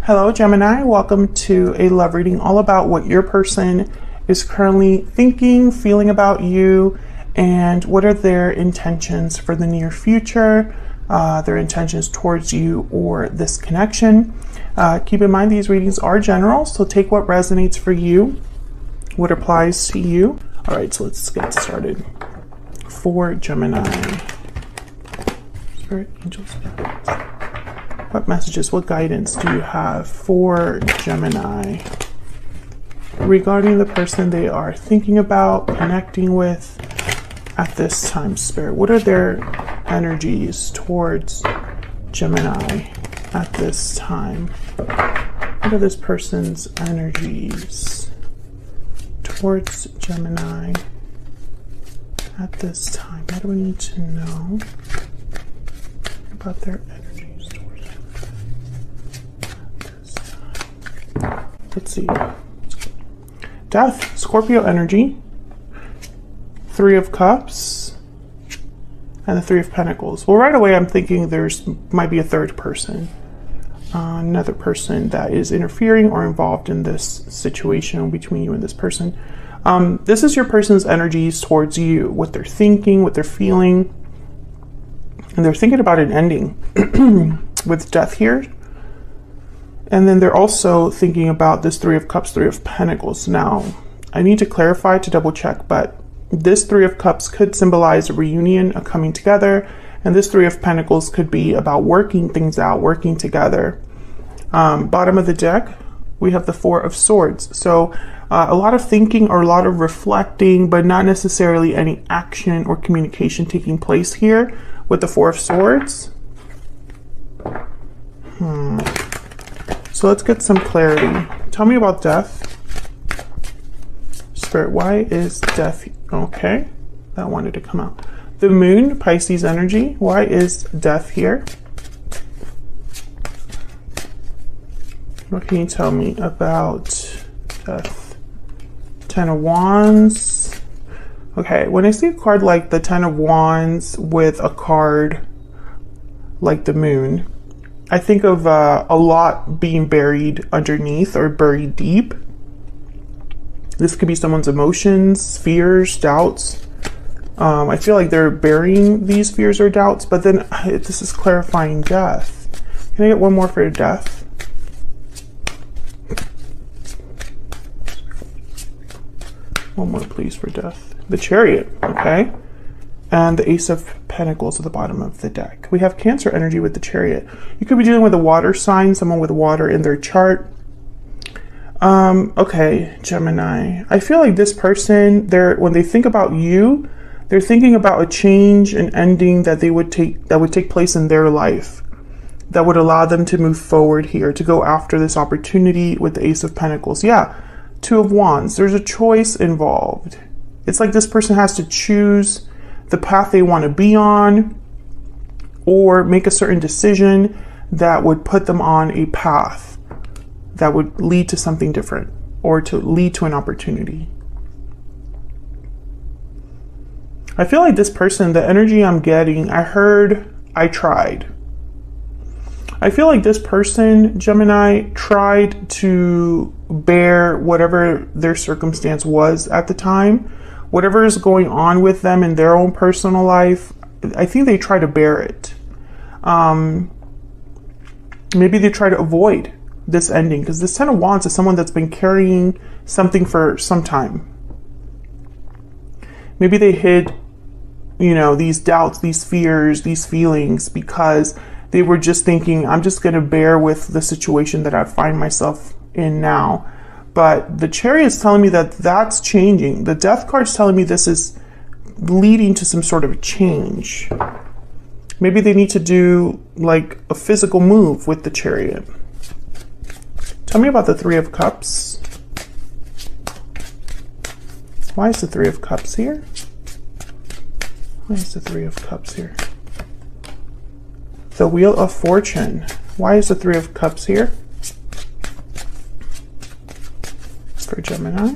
Hello Gemini, welcome to a love reading all about what your person is currently thinking, feeling about you, and what are their intentions for the near future, their intentions towards you or this connection. Keep in mind these readings are general, so take what resonates for you, what applies to you. All right, so let's get started. For Gemini, Spirit, Angels, what messages, what guidance do you have for Gemini regarding the person they are thinking about, connecting with at this time, Spirit? What are their energies towards Gemini at this time? What are this person's energies towards Gemini at this time? What do we need to know about their energies? Let's see. Death, Scorpio energy, Three of Cups, and the Three of Pentacles. Well, right away I'm thinking there's might be a third person, another person that is interfering or involved in this situation between you and this person. This is your person's energies towards you, what they're thinking, what they're feeling, and they're thinking about an ending with death here. And then they're also thinking about this Three of Cups, Three of Pentacles. Now, I need to clarify to double check, but this Three of Cups could symbolize a reunion, a coming together, and this Three of Pentacles could be about working things out, working together. Bottom of the deck, we have the Four of Swords. So a lot of thinking or a lot of reflecting, but not necessarily any action or communication taking place here with the Four of Swords. So let's get some clarity. Tell me about death. Spirit, why is death? Okay, that wanted to come out. The Moon, Pisces energy. Why is death here? What can you tell me about death? Ten of Wands. Okay, when I see a card like the Ten of Wands with a card like the Moon, I think of a lot being buried underneath or buried deep. This could be someone's emotions, fears, doubts. I feel like they're burying these fears or doubts, but then this is clarifying death. Can I get one more for death? One more, please, for death. The Chariot, okay? And the Ace of Pentacles at the bottom of the deck. We have Cancer energy with the Chariot. You could be dealing with a water sign, someone with water in their chart. Okay, Gemini. I feel like this person, when they think about you, they're thinking about a change, an ending that would take place in their life that would allow them to move forward here, to go after this opportunity with the Ace of Pentacles. Yeah, Two of Wands. There's a choice involved. It's like this person has to choose the path they want to be on, or make a certain decision that would put them on a path that would lead to something different, or to lead to an opportunity. I feel like this person, the energy I'm getting, I heard, I tried. I feel like this person, Gemini, tried to bear whatever their circumstance was at the time. Whatever is going on with them in their own personal life, I think they try to bear it. Maybe they try to avoid this ending, because this Ten of Wands is someone that's been carrying something for some time. Maybe they hid, these doubts, these fears, these feelings, because they were just thinking, I'm just going to bear with the situation that I find myself in now. But the Chariot is telling me that that's changing. The Death card is telling me this is leading to some sort of change. Maybe they need to do like a physical move with the Chariot. Tell me about the Three of Cups. Why is the Three of Cups here? Why is the Three of Cups here? The Wheel of Fortune. Why is the Three of Cups here? For Gemini.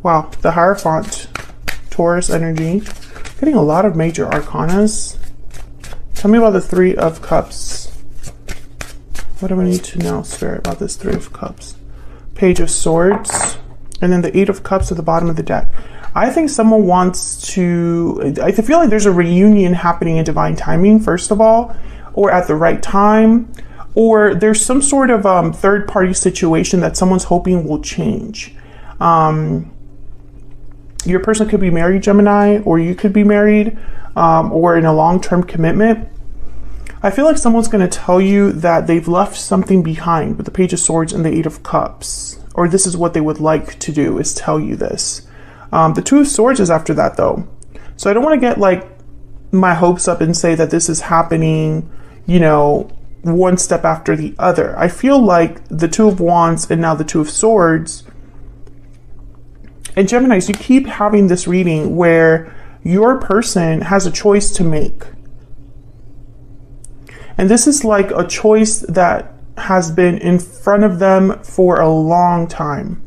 Wow, the Hierophant, Taurus energy. Getting a lot of major arcanas. Tell me about the Three of Cups What do I need to know, Spirit, about this Three of Cups? Page of Swords, and then the Eight of Cups at the bottom of the deck. I think someone wants to, I feel like there's a reunion happening in divine timing, first of all, or at the right time, or there's some sort of third-party situation that someone's hoping will change. Your person could be married, Gemini, or you could be married, or in a long-term commitment. I feel like someone's going to tell you that they've left something behind with the Page of Swords and the Eight of Cups, or this is what they would like to do, is tell you this. The Two of Swords is after that, though. So I don't want to get like my hopes up and say that this is happening, you know, one step after the other. I feel like the Two of Wands and now the Two of Swords. And Geminis, you keep having this reading where your person has a choice to make. And this is like a choice that has been in front of them for a long time.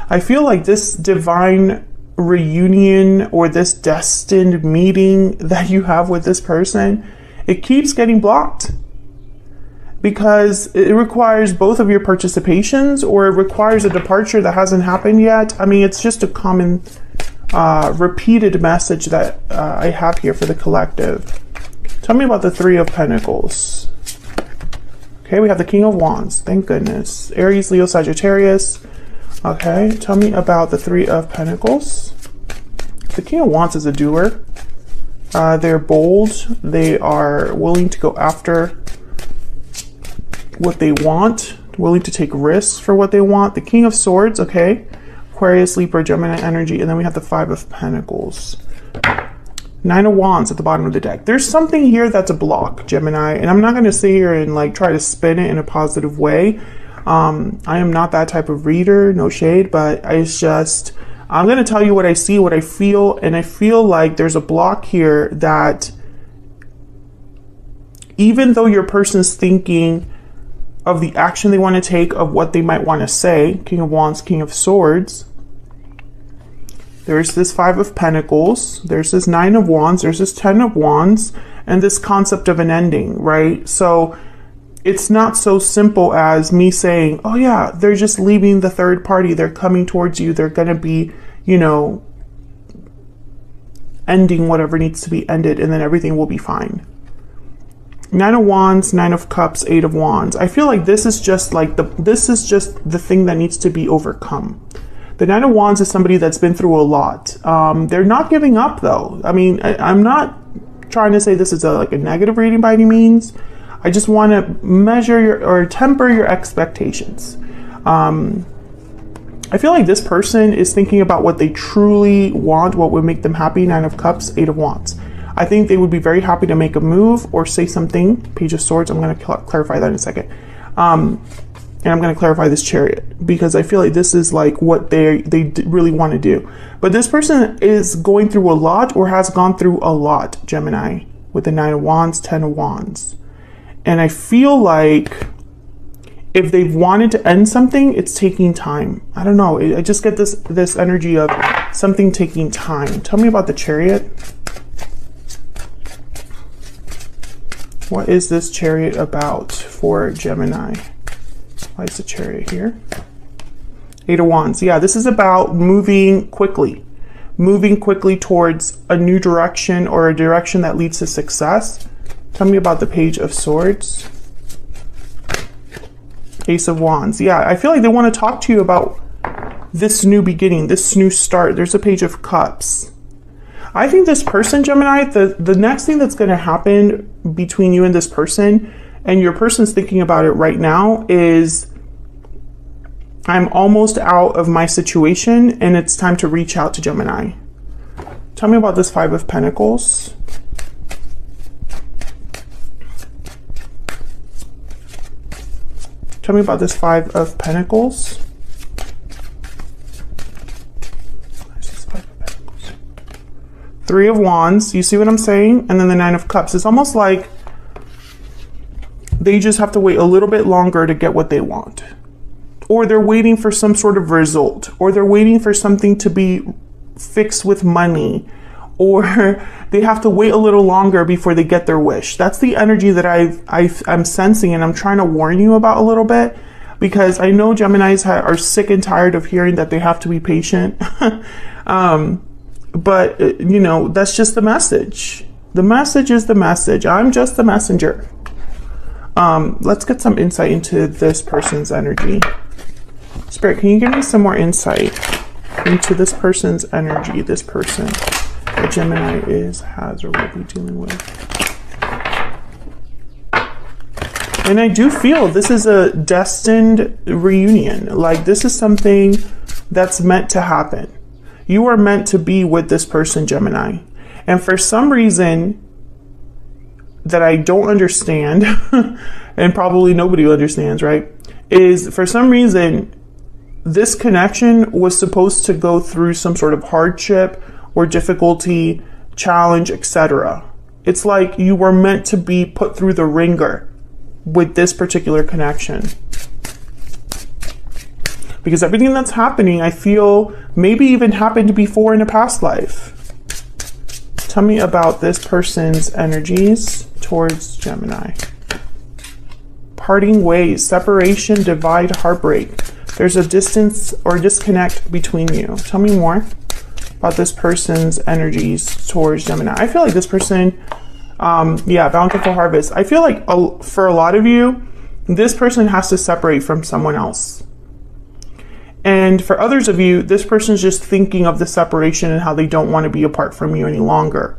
I feel like this divine reunion or this destined meeting that you have with this person, it keeps getting blocked because it requires both of your participations, or it requires a departure that hasn't happened yet. I mean, it's just a common repeated message that I have here for the collective. Tell me about the Three of Pentacles. Okay, we have the King of Wands. Thank goodness. Aries, Leo, Sagittarius. Okay, tell me about the Three of Pentacles. The King of Wands is a doer. They're bold. They are willing to go after what they want, willing to take risks for what they want. The King of Swords, okay. Aquarius, Libra, Gemini energy, and then we have the Five of Pentacles. Nine of Wands at the bottom of the deck. There's something here that's a block, Gemini, and I'm not going to sit here and like try to spin it in a positive way. I am not that type of reader, no shade, but it's just, I'm going to tell you what I see, what I feel, and I feel like there's a block here that even though your person's thinking of the action they want to take, of what they might want to say, King of Wands, King of Swords, there's this Five of Pentacles, there's this Nine of Wands, there's this Ten of Wands, and this concept of an ending, right? So it's not so simple as me saying, oh yeah, they're just leaving the third party, they're coming towards you, they're going to be, you know, ending whatever needs to be ended, and then everything will be fine. Nine of Wands, Nine of Cups, Eight of Wands. I feel like this is just like the thing that needs to be overcome. The Nine of Wands is somebody that's been through a lot. They're not giving up though. I mean, I'm not trying to say this is like a negative reading by any means. I just want to measure or temper your expectations. I feel like this person is thinking about what they truly want, what would make them happy. Nine of Cups, Eight of Wands. I think they would be very happy to make a move or say something. Page of Swords, I'm going to clarify that in a second. And I'm going to clarify this Chariot because I feel like this is like what they really want to do. But this person is going through a lot or has gone through a lot, Gemini, with the Nine of Wands, Ten of Wands. And I feel like if they've wanted to end something, it's taking time. I don't know. I just get this energy of something taking time. Tell me about the Chariot. What is this Chariot about for Gemini? Why is the Chariot here? Eight of Wands. Yeah, this is about moving quickly towards a new direction or a direction that leads to success. Tell me about the Page of Swords. Ace of Wands. Yeah, I feel like they want to talk to you about this new beginning, this new start. There's a Page of Cups. I think this person, Gemini, the next thing that's going to happen between you and this person, and your person's thinking about it right now, is I'm almost out of my situation and it's time to reach out to Gemini. Tell me about this Five of Pentacles. Tell me about this Five of Pentacles. Three of Wands, you see what I'm saying? And then the Nine of Cups. It's almost like they just have to wait a little bit longer to get what they want. Or they're waiting for some sort of result. Or they're waiting for something to be fixed with money. or they have to wait a little longer before they get their wish. That's the energy that I'm sensing, and I'm trying to warn you about a little bit, because I know Geminis are sick and tired of hearing that they have to be patient. But you know, that's just the message. The message is the message. I'm just the messenger. Let's get some insight into this person's energy. Spirit, can you give me some more insight into this person's energy, this person that Gemini has or will be dealing with? And I do feel this is a destined reunion. Like, this is something that's meant to happen. You are meant to be with this person, Gemini. And for some reason that I don't understand, and probably nobody understands, right? Is for some reason, this connection was supposed to go through some sort of hardship or difficulty, challenge, etc. It's like you were meant to be put through the ringer with this particular connection. Because everything that's happening, I feel maybe even happened before in a past life. Tell me about this person's energies towards Gemini. Parting ways, separation, divide, heartbreak. There's a distance or disconnect between you. Tell me more about this person's energies towards Gemini. I feel like this person, bountiful harvest. I feel like for a lot of you, this person has to separate from someone else. And for others of you, this person's just thinking of the separation and how they don't want to be apart from you any longer.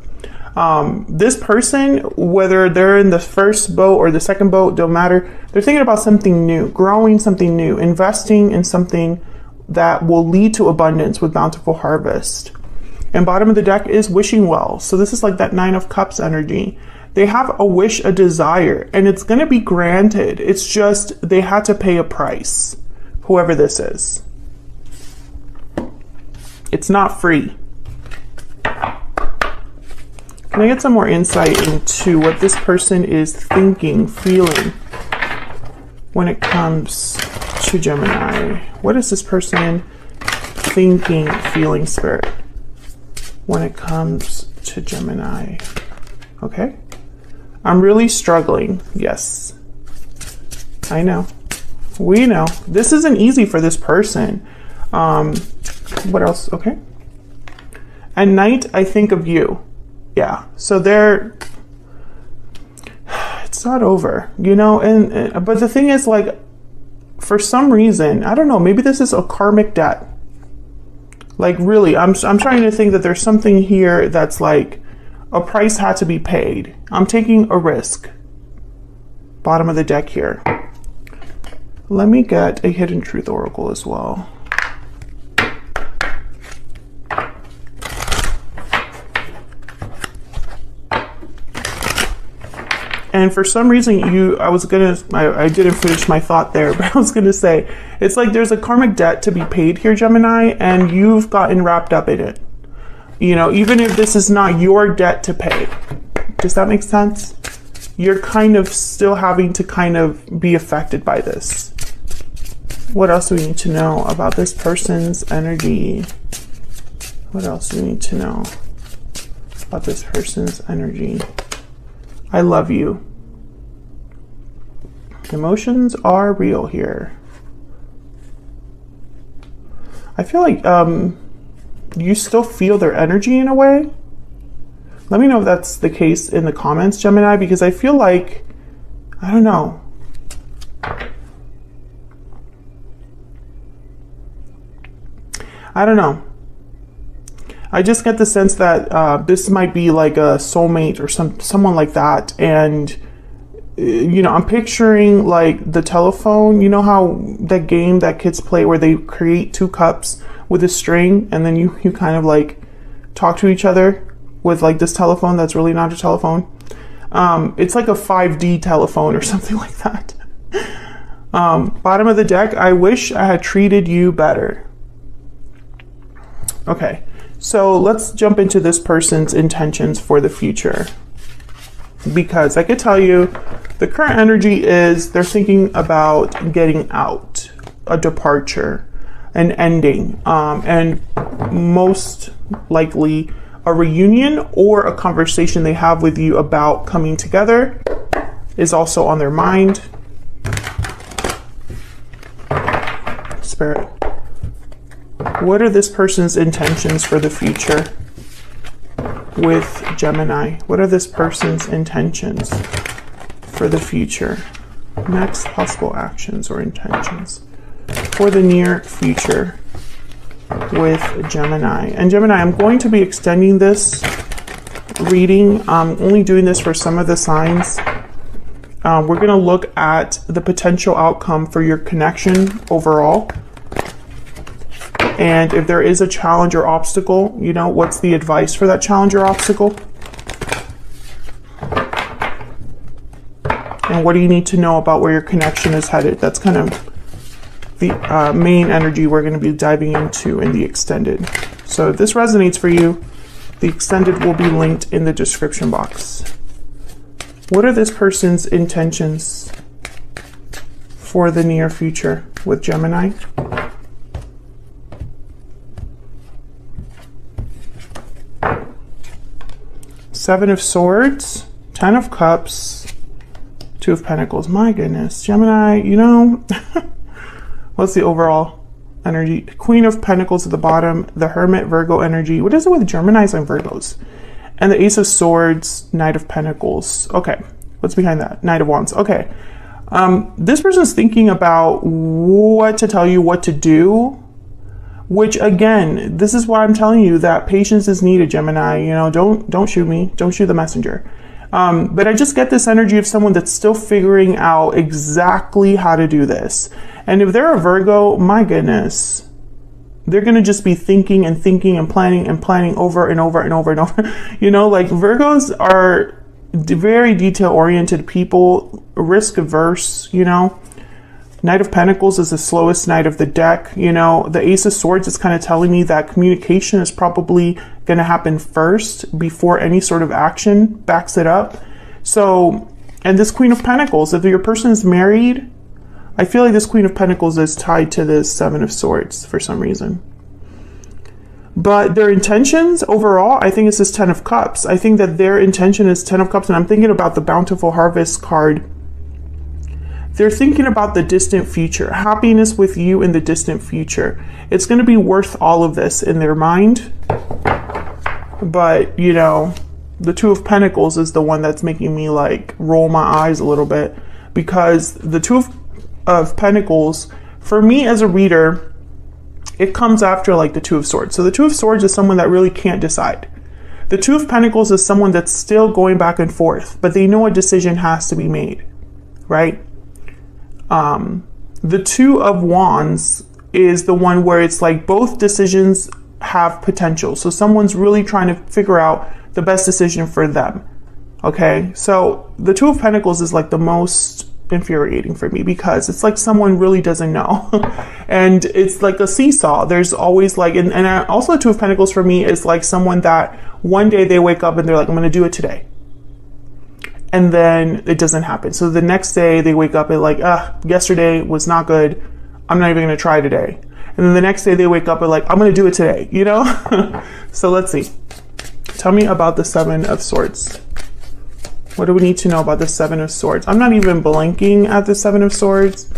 This person, whether they're in the first boat or the second boat, don't matter. They're thinking about something new, growing something new, investing in something that will lead to abundance with bountiful harvest. And bottom of the deck is wishing well. So this is like that 9 of Cups energy. They have a wish, a desire, and it's going to be granted. It's just they had to pay a price, whoever this is. It's not free. Can I get some more insight into what this person is thinking, feeling when it comes to Gemini? What is this person thinking, feeling, Spirit, when it comes to Gemini? Okay. I'm really struggling. Yes. I know. We know. This isn't easy for this person. What else? Okay. At night, I think of you. Yeah. So it's not over, you know, and but the thing is, like, for some reason, I don't know, maybe this is a karmic debt. Like, really, I'm trying to think that there's something here that's like a price had to be paid. I'm taking a risk. Bottom of the deck here. Let me get a hidden truth oracle as well. And for some reason, I didn't finish my thought there, but I was gonna say, it's like there's a karmic debt to be paid here, Gemini, and you've gotten wrapped up in it. You know, even if this is not your debt to pay. Does that make sense? You're kind of still having to kind of be affected by this. What else do we need to know about this person's energy? What else do we need to know about this person's energy? I love you. Emotions are real here. I feel like you still feel their energy in a way. Let me know if that's the case in the comments, Gemini, because I feel like, I don't know. I don't know. I just get the sense that this might be like a soulmate or someone like that. And, you know, I'm picturing like the telephone. You know how that game that kids play where they create 2 cups with a string and then you kind of like talk to each other with like this telephone that's really not a telephone. It's like a 5D telephone or something like that. Bottom of the deck, I wish I had treated you better. Okay. So let's jump into this person's intentions for the future. Because I could tell you the current energy is they're thinking about getting out, a departure, an ending, and most likely a reunion or a conversation they have with you about coming together is also on their mind. Spirit, what are this person's intentions for the future with Gemini? What are this person's intentions for the future? Next possible actions or intentions for the near future with Gemini. And Gemini, I'm going to be extending this reading. I'm only doing this for some of the signs. We're going to look at the potential outcome for your connection overall. And if there is a challenge or obstacle, you know, what's the advice for that challenge or obstacle? And what do you need to know about where your connection is headed? That's kind of the main energy we're going to be diving into in the extended. So if this resonates for you, the extended will be linked in the description box. What are this person's intentions for the near future with Gemini? Seven of Swords, 10 of Cups, 2 of Pentacles. My goodness, Gemini, you know, what's the overall energy? Queen of Pentacles at the bottom, the Hermit, Virgo energy. What is it with Geminis and Virgos? And the Ace of Swords, Knight of Pentacles. Okay, what's behind that? Knight of Wands. Okay, this person's thinking about what to tell you, what to do. Which again, this is why I'm telling you that patience is needed, Gemini. You know, don't shoot me. Don't shoot the messenger. But I just get this energy of someone that's still figuring out exactly how to do this. And if they're a Virgo, my goodness, they're going to just be thinking and thinking and planning over and over and over and over. You know, like Virgos are very detail-oriented people, risk-averse, you know. Knight of Pentacles is the slowest knight of the deck. You know, the Ace of Swords is kind of telling me that communication is probably going to happen first before any sort of action backs it up. So, and this Queen of Pentacles, if your person is married, I feel like this Queen of Pentacles is tied to this Seven of Swords for some reason. But their intentions overall, I think it's this 10 of Cups. I think that their intention is 10 of Cups, and I'm thinking about the Bountiful Harvest card. They're thinking about the distant future, happiness with you in the distant future. It's going to be worth all of this in their mind. But, you know, the Two of Pentacles is the one that's making me like roll my eyes a little bit, because the Two of Pentacles, for me as a reader, it comes after like the Two of Swords. So the Two of Swords is someone that really can't decide. The Two of Pentacles is someone that's still going back and forth, but they know a decision has to be made, right? The Two of Wands is the one where it's like both decisions have potential. So someone's really trying to figure out the best decision for them. Okay, so the Two of Pentacles is like the most infuriating for me, because it's like someone really doesn't know. And it's like a seesaw. There's always like, and also the Two of Pentacles for me is like someone that one day they wake up and they're like, I'm going to do it today. And then it doesn't happen. So the next day they wake up and like, yesterday was not good. I'm not even going to try today. And then the next day they wake up and like, I'm going to do it today, you know? So let's see. Tell me about the Seven of Swords. What do we need to know about the Seven of Swords? I'm not even blinking at the Seven of Swords.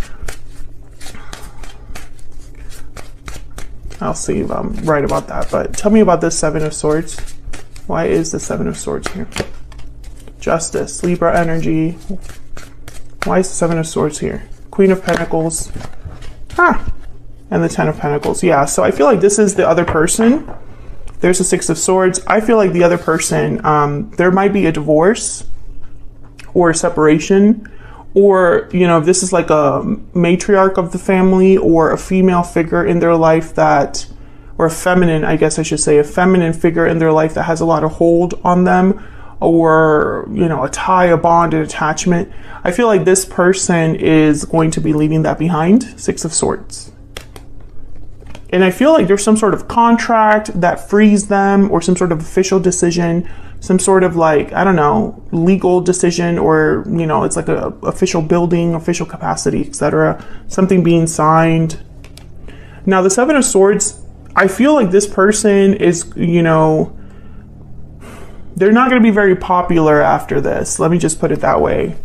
I'll see if I'm right about that. But tell me about the Seven of Swords. Why is the Seven of Swords here? Justice, Libra energy. Why is the Seven of Swords here? Queen of Pentacles. And the 10 of Pentacles. Yeah, so I feel like this is the other person. There's the Six of Swords. I feel like the other person, there might be a divorce or a separation, or, you know, if this is like a matriarch of the family or a female figure in their life that, or a feminine, I guess I should say, a feminine figure in their life that has a lot of hold on them, or, you know, a tie, a bond, an attachment. I feel like this person is going to be leaving that behind. Six of Swords. And I feel like there's some sort of contract that frees them, or some sort of official decision, some sort of like, I don't know, legal decision, or, you know, it's like a official building, official capacity, etc. Something being signed. Now the Seven of Swords, I feel like this person is, you know, They're not going to be very popular after this. Let me just put it that way.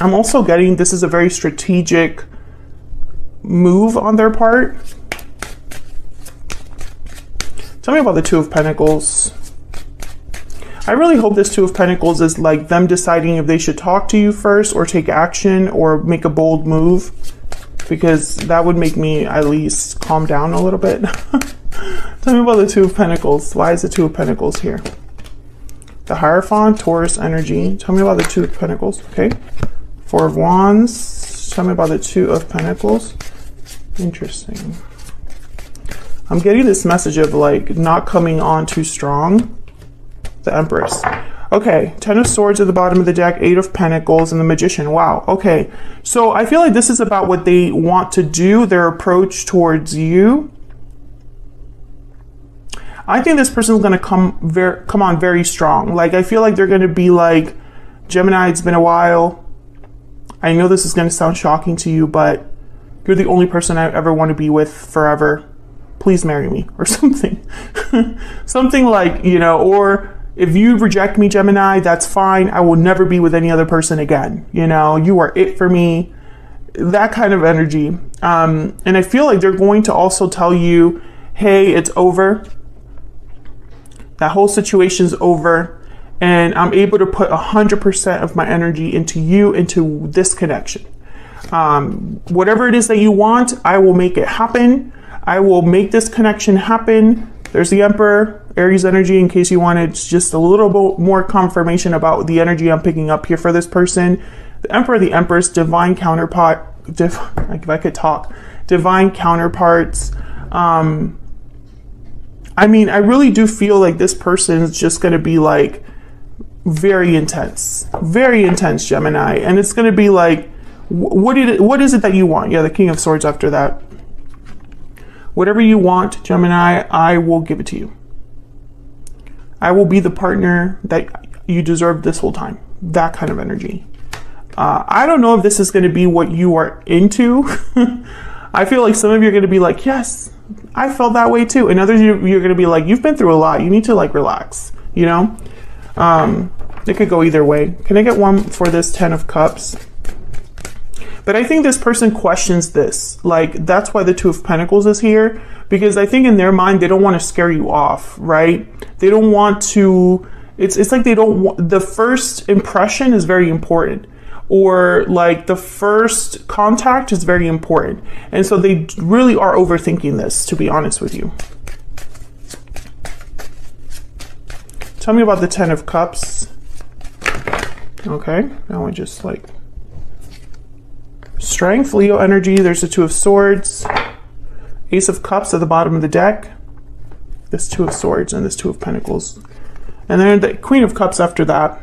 I'm also getting this is a very strategic move on their part. Tell me about the Two of Pentacles. I really hope this Two of Pentacles is like them deciding if they should talk to you first or take action or make a bold move, because that would make me at least calm down a little bit. Tell me about the Two of Pentacles. Why is the Two of Pentacles here? The Hierophant, Taurus energy. Tell me about the Two of Pentacles. Okay. Four of Wands. Tell me about the Two of Pentacles. Interesting. I'm getting this message of like not coming on too strong. The Empress. Okay, Ten of Swords at the bottom of the deck, Eight of Pentacles, and the Magician. Wow. Okay, so I feel like this is about what they want to do, their approach towards you. I think this person is going to come on very strong. Like, I feel like they're going to be like, Gemini, it's been a while. I know this is going to sound shocking to you, but you're the only person I ever want to be with forever. Please marry me, or something. Something like, you know, or if you reject me, Gemini, that's fine. I will never be with any other person again. You know, you are it for me. That kind of energy. And I feel like they're going to also tell you, hey, it's over. That whole situation's over. And I'm able to put 100% of my energy into you, into this connection. Whatever it is that you want, I will make it happen. I will make this connection happen. There's the Emperor, Aries energy, in case you wanted just a little bit more confirmation about the energy I'm picking up here for this person. The Emperor, the Empress, divine counterpart, if I could talk, divine counterparts. I mean, I really do feel like this person is just going to be like very intense, Gemini. And it's going to be like, what is it that you want? Yeah, the King of Swords after that. Whatever you want, Gemini, I will give it to you. I will be the partner that you deserve this whole time. That kind of energy. I don't know if this is going to be what you are into. I feel like some of you are going to be like, yes, I felt that way too. And others, you're going to be like, you've been through a lot. You need to like relax, you know? It could go either way. Can I get one for this Ten of Cups? But I think this person questions this. Like, that's why the Two of Pentacles is here. Because I think in their mind, they don't want to scare you off, right? They don't want to, it's like they don't want, the first impression is very important. Or like the first contact is very important. And so they really are overthinking this, to be honest with you. Tell me about the Ten of Cups. Okay, now I just like... Strength, Leo energy, there's the Two of Swords. Ace of Cups at the bottom of the deck. This Two of Swords and this Two of Pentacles. And then the Queen of Cups after that.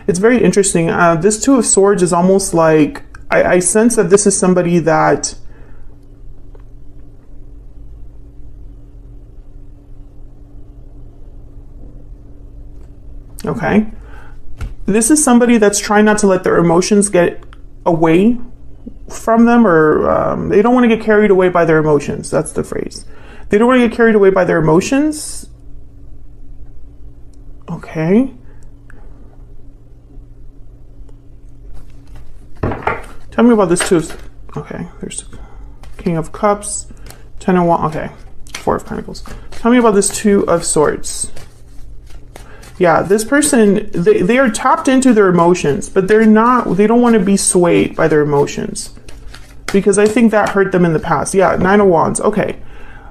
It's very interesting. This Two of Swords is almost like, I sense that this is somebody that okay. This is somebody that's trying not to let their emotions get away from them, or they don't want to get carried away by their emotions. That's the phrase. They don't want to get carried away by their emotions. Okay. Tell me about this Two of... Okay, there's King of Cups, Ten of Wands. Okay, Four of Pentacles. Tell me about this Two of Swords. Yeah, this person, they are tapped into their emotions, but they don't want to be swayed by their emotions, because I think that hurt them in the past. Yeah, Nine of Wands. Okay,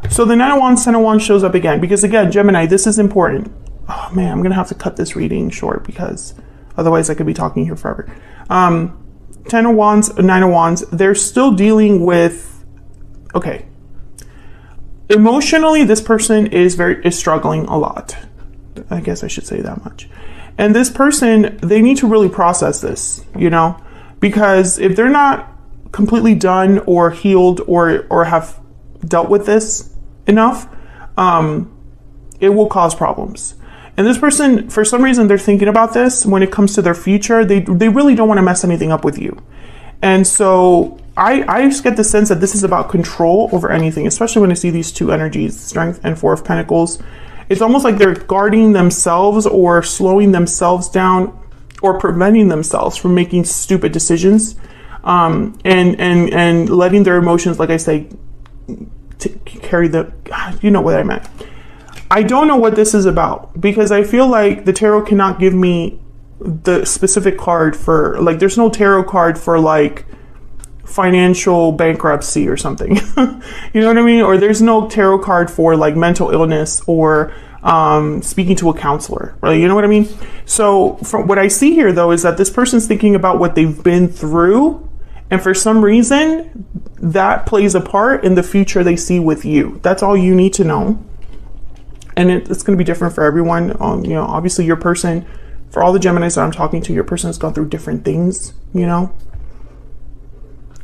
so the Nine of Wands, Ten of Wands shows up again, because again, Gemini, this is important. Oh man, I'm going to have to cut this reading short, because otherwise I could be talking here forever. Ten of Wands, Nine of Wands, they're still dealing with, okay. Emotionally, this person is struggling a lot. I guess I should say that much. And this person, they need to really process this, you know, because if they're not completely done or healed or have dealt with this enough, it will cause problems. And this person, for some reason, they're thinking about this when it comes to their future. They really don't want to mess anything up with you. And so I just get the sense that this is about control over anything, especially when I see these two energies, Strength and Four of Pentacles. It's almost like they're guarding themselves or slowing themselves down or preventing themselves from making stupid decisions, and letting their emotions, like I say, carry the, you know what I meant. I don't know what this is about, because I feel like the tarot cannot give me the specific card for, like, there's no tarot card for like financial bankruptcy or something. You know what I mean? Or there's no tarot card for like mental illness or speaking to a counselor, right? You know what I mean? So from what I see here though, is that this person's thinking about what they've been through, and for some reason that plays a part in the future they see with you. That's all you need to know. And it's going to be different for everyone. You know, obviously your person, for all the Geminis that I'm talking to, your person has gone through different things, you know.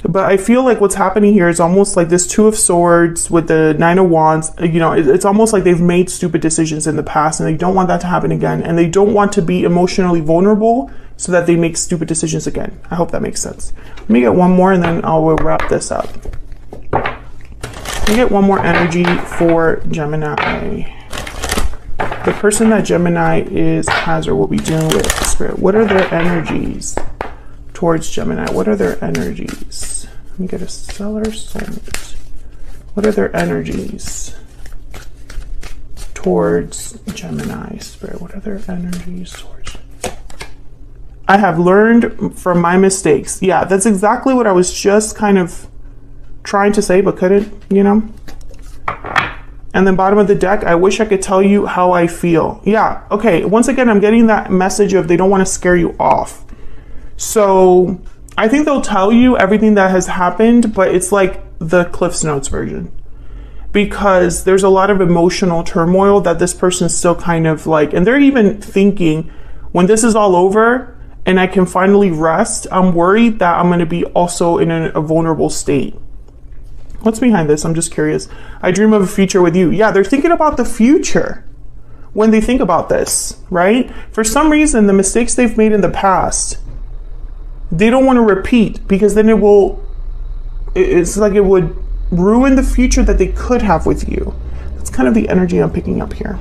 But I feel like what's happening here is almost like this Two of Swords with the Nine of Wands. You know, it's almost like they've made stupid decisions in the past and they don't want that to happen again. And they don't want to be emotionally vulnerable so that they make stupid decisions again. I hope that makes sense. Let me get one more and then we'll wrap this up. Let me get one more energy for Gemini. The person that Gemini has or will be dealing with, Spirit, what are their energies towards Gemini? What are their energies? Let me get a stellar soulmate. What are their energies towards Gemini, Spirit? What are their energies towards? I have learned from my mistakes. Yeah, that's exactly what I was just kind of trying to say, but couldn't, you know? And then bottom of the deck, I wish I could tell you how I feel. Yeah, okay, once again, I'm getting that message of they don't want to scare you off. So I think they'll tell you everything that has happened, but it's like the Cliff's Notes version. Because there's a lot of emotional turmoil that this person is still kind of like, and they're even thinking, when this is all over and I can finally rest, I'm worried that I'm going to be also in a vulnerable state. What's behind this? I'm just curious. I dream of a future with you. Yeah, they're thinking about the future when they think about this, right? For some reason, the mistakes they've made in the past, they don't want to repeat, because then it's like it would ruin the future that they could have with you. That's kind of the energy I'm picking up here.